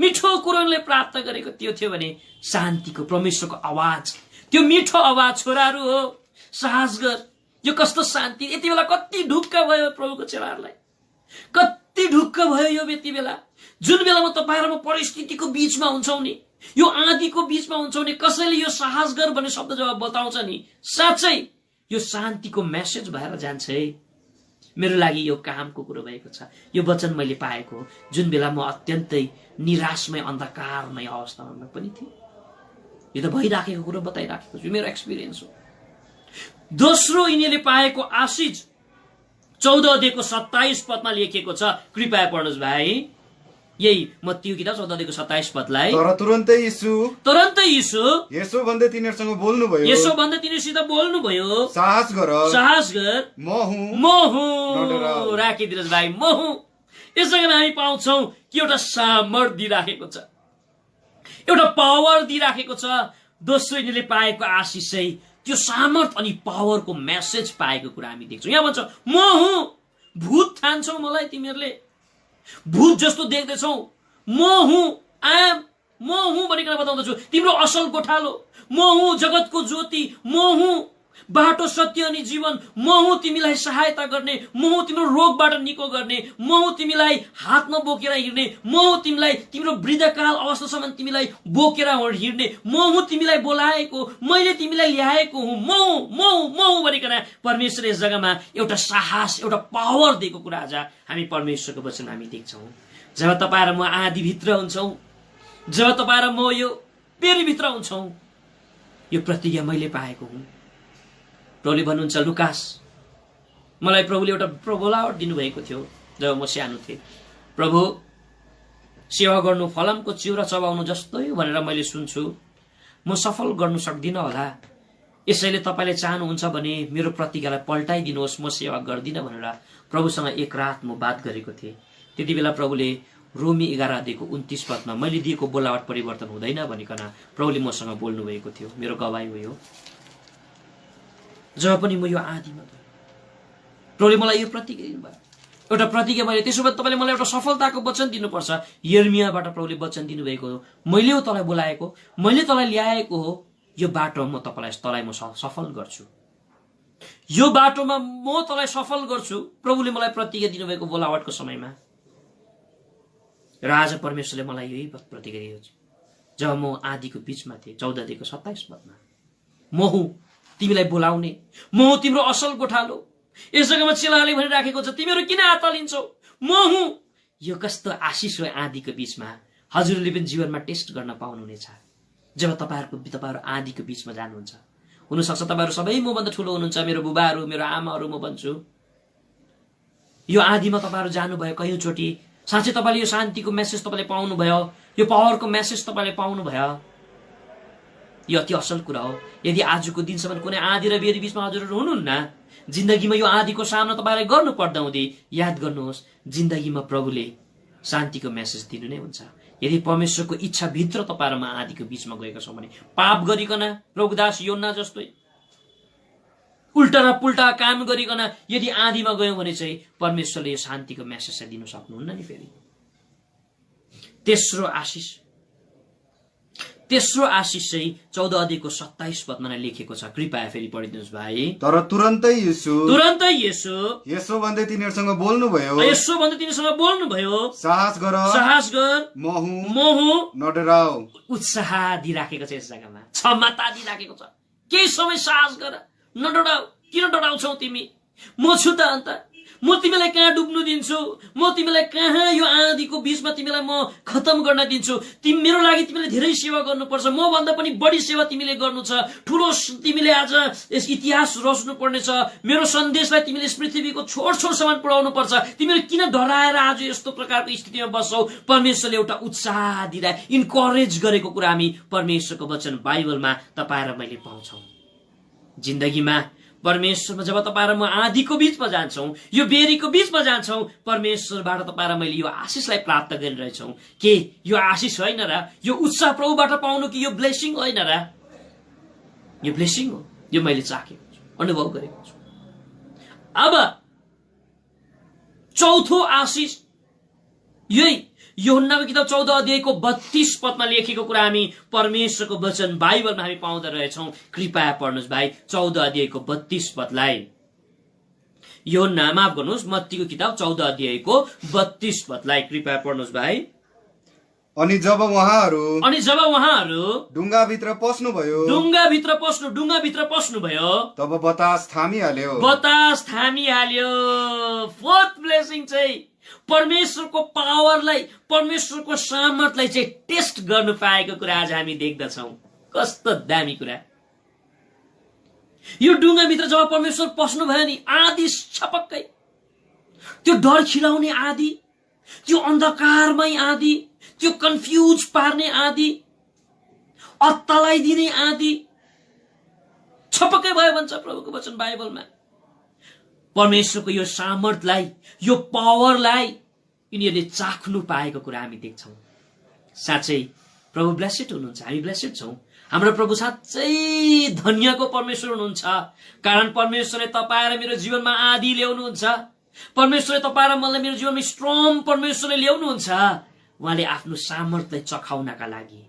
मिठो कुरोले प्राप्त गरेको त्यो थियो भने शान्तिको परमेश्वरको आवाज, त्यो मिठो आवाज। छोराहरू हो, साहस गर। यो कस्तो शान्ति! यति बेला कति ढुक्क भयो प्रभुको चेलाहरूलाई, कति ढुक्क भयो यो यति बेला, जुन बेलामा तपाईँहरू परिस्थितिको बीचमा हुन्छौ नि, यो आँधीको बीचमा हुन्छौ नि, कसैले यो साहस गर भन्ने शब्द जब बताउँछ नि, साँच्चै यो शान्तिको मेसेज भएर जान्छ है। मेरो लागि यो कामको कुरो भएको छ। यो वचन मैले पाएको जुन बेला म अत्यन्तै निराशमय अन्धकारमय अवस्थामा पनि थिएँ। यो त भइराखेको कुरो बताइराखेको छु, मेरो एक्सपिरियन्स हो। दोस्रो यिनीहरूले पाएको आशिष 14 अध्यायको 27 पदमा लेखिएको छ। कृपया पढ्नुहोस् भाइ, यही मत्तीको किताब 14 अध्यायको 27 पदलाई। तर तुरन्तै यीशु यसो भन्दै तिनीहरूसँग तिनीहरूसित बोल्नुभयो, साहस गर, म हुँ। राखिदिनुहोस् भाइ, म हुँ। यसरी हामी पाउँछौ कि एउटा सामर्थ दिइराखेको छ, एउटा पावर दिइराखेको छ। दोस्रो यिनीहरूले पाएको आशिष चाहिँ त्यो सामर्थ अनि पावरको मेसेज पाएको कुरा हामी देख्छौँ। यहाँ भन्छ म हुँ। भूत ठान्छौ मलाई तिमीहरूले, भूत जस्तो देख्दैछौ, म हुँ, म हुँ भनिकन बताउँदछु। तिम्रो असल गोठालो म हुँ, जगतको ज्योति म हुँ, बाटो सत्य अनि जीवन म हुँ, तिमीलाई सहायता गर्ने म हुँ, तिम्रो रोगबाट निको गर्ने म हुँ, तिमीलाई हातमा बोकेर हिँड्ने म हुँ, तिमीलाई तिम्रो वृद्धकाल अवस्थासम्म तिमीलाई बोकेर हिँड्ने म हुँ, तिमीलाई बोलाएको, मैले तिमीलाई ल्याएको हुँ, म हुँ भनिकन परमेश्वर यस जग्गामा एउटा साहस, एउटा पावर दिएको कुरा आज हामी परमेश्वरको वचन हामी देख्छौँ। जब तपाईँ र म आँधीभित्र हुन्छौँ, जब तपाईँ र म यो पेरीभित्र हुन्छौँ, यो प्रतिज्ञा मैले पाएको हुँ। प्रभुले भन्नुहुन्छ, लुकास, मलाई प्रभुले एउटा बोलावट दिनुभएको थियो जब म सानो थिएँ। प्रभु, सेवा गर्नु फलामको चिउरा चबाउनु जस्तै भनेर मैले सुन्छु, म सफल गर्नु सक्दिनँ होला। यसैले तपाईँले चाहनुहुन्छ भने मेरो प्रतिज्ञालाई पल्टाइदिनुहोस्, म सेवा गर्दिनँ भनेर प्रभुसँग एक रात म बात गरेको थिएँ। त्यति बेला प्रभुले रोमी 11 अध्यायको 29 पदमा मैले दिएको बोलावट परिवर्तन हुँदैन भनिकन प्रभुले मसँग बोल्नुभएको थियो। मेरो गवाई हो यो। जब पनि म यो आँधीमा गएँ, प्रभुले मलाई यो प्रतिज्ञा दिनुभयो, एउटा प्रतिज्ञा मैले। त्यसो भए तपाईँले मलाई एउटा सफलताको वचन दिनुपर्छ। यिर्मियाबाट प्रभुले वचन दिनुभएको हो, मैले हो तँलाई बोलाएको, मैले तँलाई ल्याएको हो, यो बाटोमा म तँलाई म सफल गर्छु, यो बाटोमा म तँलाई सफल गर्छु। प्रभुले मलाई प्रतिज्ञा दिनुभएको बोलावटको समयमा र आज परमेश्वरले मलाई यही प्रतिज्ञा दिएको छ। जब म आँधीको बीचमा थिएँ, 14 अध्यायको 27 पदमा, म हुँ तिमीलाई बोलाउने, म हुँ तिम्रो असल गोठालो। यस जग्गामा चेलाले भनिराखेको छ, तिमीहरू किन आत्तालिन्छौ, म हुँ। यो कस्तो आशिष हो आँधीको बीचमा। हजुरले पनि जीवनमा टेस्ट गर्न पाउनुहुनेछ। जब तपाईँहरू आँधीको बीचमा जानुहुन्छ। हुनसक्छ तपाईँहरू सबै मभन्दा ठुलो हुनुहुन्छ, मेरो बुबाहरू, मेरो आमाहरू म भन्छु। यो आँधीमा तपाईँहरू जानुभयो कयौँचोटि, साँच्चै तपाईँले यो शान्तिको मेसेज तपाईँले पाउनुभयो, यो पावरको मेसेज तपाईँले पाउनुभयो। यो अति असल कुरा हो। यदि आजको दिनसम्म कुनै आँधी र बेरी बीचमा हजुरहरू हुनुहुन्न, जिन्दगीमा यो आँधीको सामना तपाईँलाई गर्नु पर्दा हुँदै याद गर्नुहोस्, जिन्दगीमा प्रभुले शान्तिको मेसेज दिनु नै हुन्छ। यदि परमेश्वरको इच्छा भित्र तपाईँहरूमा आँधीको बीचमा गएका छौँ भने, पाप गरिकन प्रभुदास योन्ना जस्तै उल्टा र पुल्टा काम गरिकन यदि आँधीमा गयौँ भने चाहिँ परमेश्वरले यो शान्तिको मेसेज चाहिँ दिनु सक्नुहुन्न नि। फेरि तेस्रो आशिष चाहिँ 14 अध्यायको 27 पदमा नै लेखेको छ। कृपया फेरि पढिदिनुहोस् भाइ। तर तुरन्तै येशू यसो भन्दै तिनीहरूसँग बोल्नुभयो, साहस गर, मोहु नडराऊ। उत्साह दिइराखेको छ यस जग्गामा, क्षमता दिइराखेको छ। केही समय साहस गर, नडराऊ। किन डराउँछौ तिमी? म छु त अन्त। म तिमीलाई कहाँ डुब्नु दिन्छु, म तिमीलाई कहाँ यो आँधीको बीचमा तिमीलाई म खतम गर्न दिन्छु। मेरो लागि तिमीले धेरै सेवा गर्नुपर्छ, म भन्दा पनि बढी सेवा तिमीले गर्नु छ। ठुलो तिमीले आज यस इतिहास रच्नु पर्ने छ। मेरो सन्देशलाई तिमीले यस पृथ्वीको छोरसम्म पुर्याउनु पर्छ। तिमीले किन डराएर आज यस्तो प्रकारको स्थितिमा बस्छौ? परमेश्वरले एउटा उत्साह दिँदा इन्करेज गरेको कुरा हामी परमेश्वरको वचन बाइबलमा तपाईँ र मैले पाउँछौँ। जिन्दगीमा परमेश्वरमा जब तपाईँ र म आँधीको बीचमा जान्छौँ, यो बेरीको बीचमा जान्छौँ, परमेश्वरबाट तपाईँ र मैले यो आशिषलाई प्राप्त गरिरहेछौँ। के यो आशिष होइन र? यो उत्साह प्रभुबाट पाउनु कि यो ब्लेसिङ होइन र? यो ब्लेसिङ हो। यो मैले चाखेको छु, अनुभव गरेको छु। अब चौथो आशिष यही यूहन्नाको किताब 14 अध्यायको 32 पदमा लेखेको कुरा हामी परमेश्वरको वचन बाइबलमा हामी पाउँदा रहेछौँ। कृपया पढ्नुहोस् भाइ 14 अध्यायको 32 पदलाई। यूहन्ना, माफ गर्नुहोस्, मत्तीको किताब 14 अध्यायको 32 पदलाई कृपया पढ्नुहोस् भाइ। अनि जब उहाँहरू ढुङ्गाभित्र पस्नुभयो, तब बतास थामिहाल्यो। फोर्थ ब्लेसिङ चाहिँ परमेश्वरको पावरलाई, परमेश्वरको सामर्थ्यलाई चाहिँ टेस्ट गर्नु पाएको कुरा आज हामी देख्दछौँ। कस्तो दामी कुरा! यो ढुङ्गाभित्र जब परमेश्वर पस्नुभयो नि, आँधी छपक्कै, त्यो डर खिलाउने आँधी, त्यो अन्धकारमय आँधी, त्यो कन्फ्युज पार्ने आँधी, अत्तालाइदिने आँधी छपक्कै भयो भन्छ प्रभुको वचन बाइबलमा। परमेश्वरको यो सामर्थ्यलाई, यो पावरलाई यिनीहरूले चाख्नु पाएको कुरा हामी देख्छौँ। साँच्चै प्रभु ब्लेसेड हुनुहुन्छ, हामी ब्लेसेड छौँ। हाम्रो प्रभु साँच्चै धन्यको परमेश्वर हुनुहुन्छ। कारण परमेश्वरले तपाईँ र मेरो जीवनमा आँधी ल्याउनुहुन्छ। परमेश्वरले तपाईँ र मलाई मेरो जीवनमा स्ट्रङ परमेश्वरले ल्याउनुहुन्छ। उहाँले आफ्नो सामर्थ्यलाई चखाउनका लागि,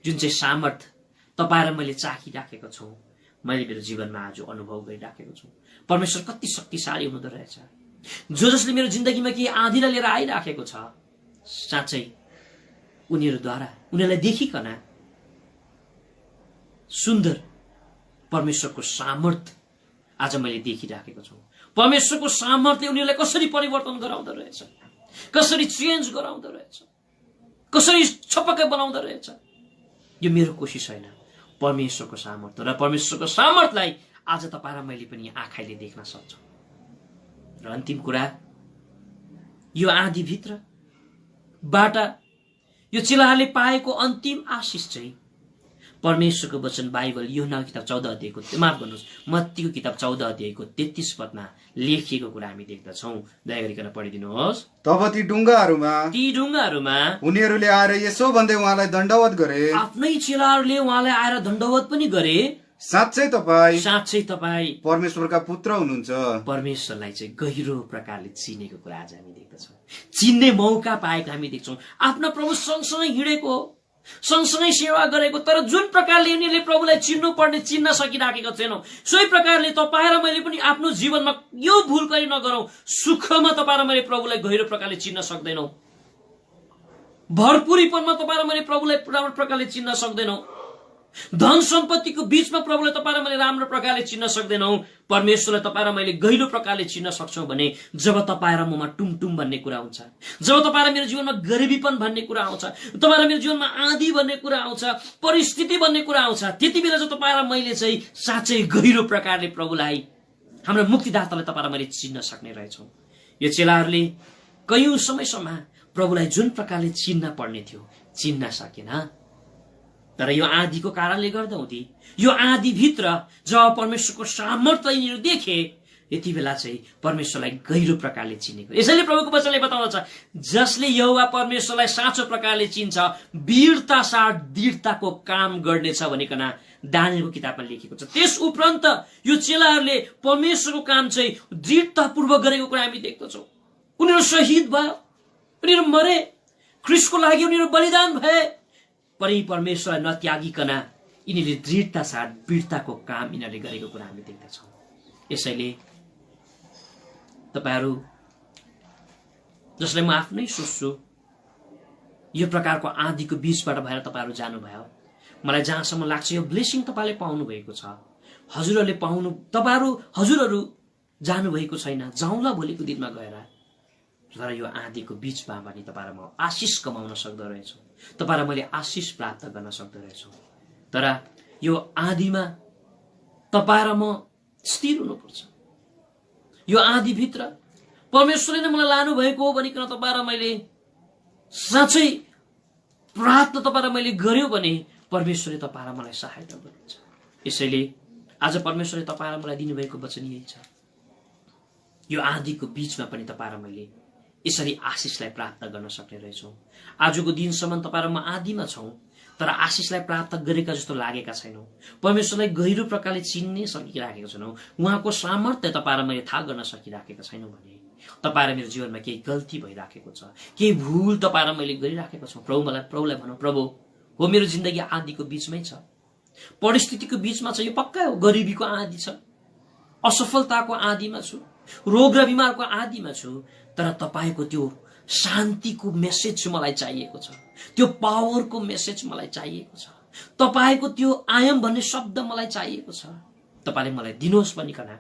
जुन चाहिँ सामर्थ्य तपाईँ र मैले चाखिराखेको छौँ, मैले मेरो जीवनमा आज अनुभव गरिराखेको छु। परमेश्वर कति शक्तिशाली हुँदो रहेछ। जसले मेरो जिन्दगीमा केही आँधीलाई लिएर आइराखेको छ, साँच्चै उनीहरूद्वारा, उनीहरूलाई देखिकन सुन्दर परमेश्वरको सामर्थ्य आज मैले देखिराखेको छु। परमेश्वरको सामर्थ्यले उनीहरूलाई कसरी परिवर्तन गराउँदो रहेछ, कसरी चेन्ज गराउँदो रहेछ, कसरी छपक्कै बनाउँदो रहेछ। यो मेरो कोसिस होइन, परमेश्वरको सामर्थ्य। र परमेश्वरको सामर्थ्यलाई आज तपाईँ र मैले पनि आँखाले देख्न सक्छौँ। र अन्तिम कुरा, यो आँधीभित्रबाट यो चेलाहरूले पाएको अन्तिम आशिष चाहिँ परमेश्वरको वचन बाइबल यूहन्नाको किताब 14 अध्यायको, माफ गर्नुहोस्, मत्तीको किताब 14 अध्यायको 33 पदमा लेखिएको कुरा हामी देख्दछौँ। दया गरिकन पढिदिनुहोस्। तब ती ढुङ्गाहरूमा उनीहरूले आएर यसो भन्दै उहाँलाई दण्डवत गरे। आफ्नै चेलाहरूले उहाँलाई आएर दण्डवत पनि गरे। साँच्चै तपाईँ परमेश्वरका पुत्र हुनुहुन्छ। परमेश्वरलाई चाहिँ गहिरो प्रकारले चिनेको कुरा आज हामी देख्दछौँ। चिन्ने मौका पाएको हामी देख्छौँ। आफ्ना प्रभु सँगसँगै हिँडेको, सँगसँगै सेवा गरेको, तर जुन प्रकारले यिनीहरूले प्रभुलाई चिन्नु पर्ने चिन्न सकिराखेको छैनौँ, सोही प्रकारले तपाईँ र मैले पनि आफ्नो जीवनमा यो भूल कहिले नगरौँ। सुखमा तपाईँ र मैले प्रभुलाई गहिरो प्रकारले चिन्न सक्दैनौँ। भरपुरीपनमा तपाईँ र मैले प्रभुलाई राम्रो प्रकारले चिन्न सक्दैनौँ। धन सम्पत्तिको बीचमा प्रभुले तपाईँ र मैले राम्रो प्रकारले चिन्न सक्दैनौँ, परमेश्वरलाई तपाईँ र मैले गहिरो प्रकारले चिन्न सक्छौँ भने जब तपाईँ र ममा टुमटुम भन्ने कुरा हुन्छ, जब तपाईँ र मेरो जीवनमा गरिबीपन भन्ने कुरा आउँछ, तपाईँ र मेरो जीवनमा आँधी भन्ने कुरा आउँछ, परिस्थिति भन्ने कुरा आउँछ, त्यति बेला चाहिँ तपाईँ र मैले चाहिँ साँच्चै गहिरो प्रकारले प्रभुलाई, हाम्रो मुक्तिदातालाई तपाईँ र मैले चिन्न सक्ने रहेछौँ। यो चेलाहरूले कयौं समयसम्म प्रभुलाई जुन प्रकारले चिन्न पर्ने थियो चिन्न सकेन। तर यो आँधीको कारणले गर्दा हुँदी, यो आँधीभित्र जब परमेश्वरको सामर्थ्य यिनीहरू देखे, यति बेला चाहिँ परमेश्वरलाई गहिरो प्रकारले चिनेको। यसैले प्रभुको वचनले बताउँछ, जसले यहोवा परमेश्वरलाई साँचो प्रकारले चिन्छ वीरता साथ दृढताको काम गर्नेछ भनिकन दानियलको किताबमा लेखेको छ। त्यस उपरान्त यो चेलाहरूले परमेश्वरको काम चाहिँ दृढतापूर्वक गरेको कुरा हामी देख्दछौँ। उनीहरू शहीद भयो, उनीहरू मरे, ख्रीष्टको लागि उनीहरू बलिदान भए, परि परमेश्वरलाई नत्यागिकन यिनीहरूले दृढता साथ वीरताको काम यिनीहरूले गरेको कुरा हामी देख्दछौँ। यसैले तपाईहरू जसलाई म आफ्नै सोच्छु, यो प्रकारको आँधीको बीचबाट भएर तपाईहरू जानुभयो, मलाई जहाँसम्म लाग्छ यो ब्लेसिङ तपाईँले पाउनु भएको छ। हजुरहरूले हजुरहरू जानुभएको छैन, जाउँला भोलिको दिनमा गएर। तर यो आँधीको बीचमा पनि तपाईँ र म आशिष कमाउन सक्दो रहेछौँ, तपाईँ र मैले आशिष प्राप्त गर्न सक्दो रहेछौँ। तर यो आँधीमा तपाईँ र म स्थिर हुनुपर्छ। यो आँधीभित्र परमेश्वरले नै मलाई लानु भएको हो भनिकन तपाईँ र मैले साँच्चै प्रार्थना तपाईँ र मैले गर्यो भने परमेश्वरले तपाईँ र मलाई सहायता गर्नुहुन्छ। यसैले आज परमेश्वरले तपाईँ र मलाई दिनुभएको वचन यही छ, यो आँधीको बीचमा पनि तपाईँ र मैले यसरी आशिषलाई प्राप्त गर्न सक्ने रहेछौँ। आजको दिनसम्म तपाईँ र म आँधीमा छौँ, तर आशिषलाई प्राप्त गरेका जस्तो लागेका छैनौँ, परमेश्वरलाई गहिरो प्रकारले चिन्ने सकिराखेका छैनौँ, उहाँको सामर्थ्य तपाईँ र मैले थाहा गर्न सकिराखेका छैनौँ भने तपाईँ र मेरो जीवनमा केही गल्ती भइराखेको छ, केही भूल तपाईँ र मैले गरिराखेको छौँ। प्रभुलाई भनौँ, प्रभु हो मेरो जिन्दगी आँधीको बीचमै छ, परिस्थितिको बीचमा छ, यो पक्का हो, गरिबीको आँधी छ, असफलताको आँधीमा छु, रोग र बिमारको आँधीमा छु, तर तपाईँको त्यो शान्तिको मेसेज मलाई चाहिएको छ, त्यो पावरको मेसेज मलाई चाहिएको छ, तपाईँको त्यो आयम भन्ने शब्द मलाई चाहिएको छ, तपाईँले मलाई दिनुहोस् भनिकन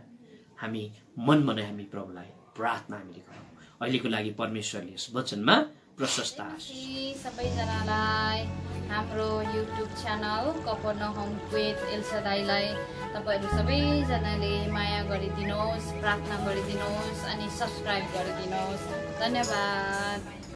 हामी मनमा नै हामी प्रभुलाई प्रार्थना हामीले गरौँ। अहिलेको लागि परमेश्वरले यस वचनमा प्रशस्त सबैजनालाई हाम्रो युट्युब च्यानल कफरनहुम विथ एल्सादाईलाई तपाईहरु सबैजनाले माया गरिदिनुहोस्, प्रार्थना गरिदिनुहोस् अनि सब्स्क्राइब गरिदिनुहोस्। धन्यवाद।